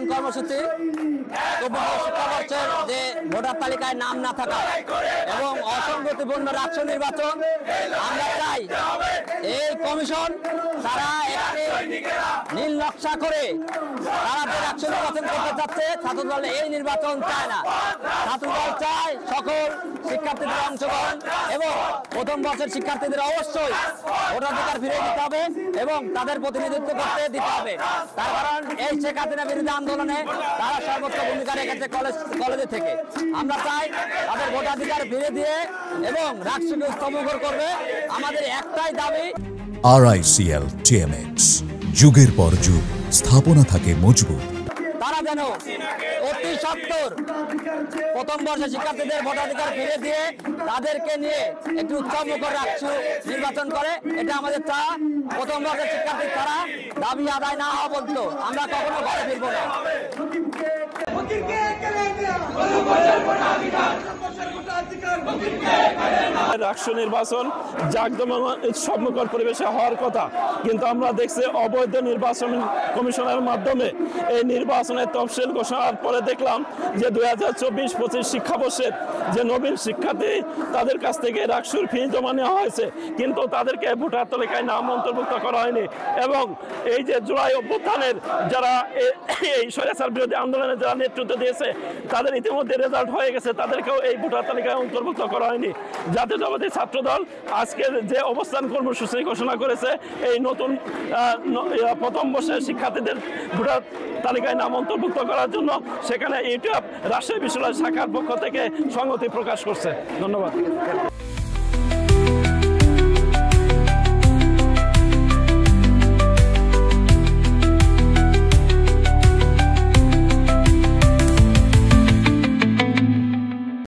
অবস্থান কর্মসূচি শিক্ষাবর্ষের যে ভোটার তালিকায় নাম না থাকা এবং অসংগতিপূর্ণ রাষ্ট্র নির্বাচন, আমরা চাই এই কমিশন তারা একটি নীল নকশা করে তারা যে রাষ্ট্র নির্বাচন করতে চাচ্ছে, ছাত্রদল এই নির্বাচন চায় না। ছাত্রদল চায় সকল শিক্ষার্থীদের অংশগ্রহণ এবং প্রথম বর্ষের শিক্ষার্থীদের অবশ্যই ভোটাধিকার ফিরিয়ে দিতে হবে এবং তাদের প্রতিনিধিত্ব করতে দিতে হবে। তার কারণ এই শেখ হাসিনা বিরোধী আন্দোলনে তারা সর্বোচ্চ ভূমিকা রেখেছে কলেজে থেকে। আমরা চাই তাদের ভোটাধিকার ফিরিয়ে দিয়ে এবং রাষ্ট্রকে স্তম্ভর করবে। আমাদের একটাই দাবি, RICL TMX, যুগের পর যুগ স্থাপনা থাকে মজবুত। তারা যেন অতি সত্বর প্রথম বর্ষের শিক্ষার্থীদের ভোটাধিকার ফিরে দিয়ে তাদেরকে নিয়ে একটু উৎসবমুখর রাষ্ট্র নির্বাচন করে, এটা আমাদের চা। প্রথম বর্ষের শিক্ষার্থী তারা দাবি আদায় না হওয়া পর্যন্ত আমরা কখনো ঘরে ফিরবো না। রাষ্ট্র নির্বাচন জাঁকজমক উৎসবমুখর পরিবেশে হওয়ার কথা, কিন্তু আমরা দেখছি অবৈধ নির্বাচন কমিশনের মাধ্যমে এই নির্বাচনের তফসিল ঘোষণার পরে দেখলাম যে 2024-25 শিক্ষাবর্ষের যে নবীন শিক্ষার্থী তাদের কাছ থেকে রাষ্ট্রের ফি জমা নেওয়া হয়েছে, কিন্তু তাদেরকে ভোটার তালিকায় নাম অন্তর্ভুক্ত করা হয়নি। এবং এই যে জুলাই অভ্যুত্থানের যারা এই স্বৈরাচার বিরোধী আন্দোলনে যারা নেতৃত্ব দিয়েছে তাদের ইতিমধ্যে রেজাল্ট হয়ে গেছে, তাদেরকেও এই ভোটার তালিকায় অন্তর্ভুক্ত করা হয়নি। জাতীয়তাবাদী ছাত্রদল আজকের যে অবস্থান কর্মসূচি ঘোষণা করেছে এই নতুন প্রথম বর্ষের শিক্ষার্থীদের ভোটার তালিকায় নাম অন্তর্ভুক্ত করার জন্য সেখানে ইউটিউব রাজশাহী বিশ্ববিদ্যালয় শাখার পক্ষ থেকে সংহতি প্রকাশ করছে। ধন্যবাদ।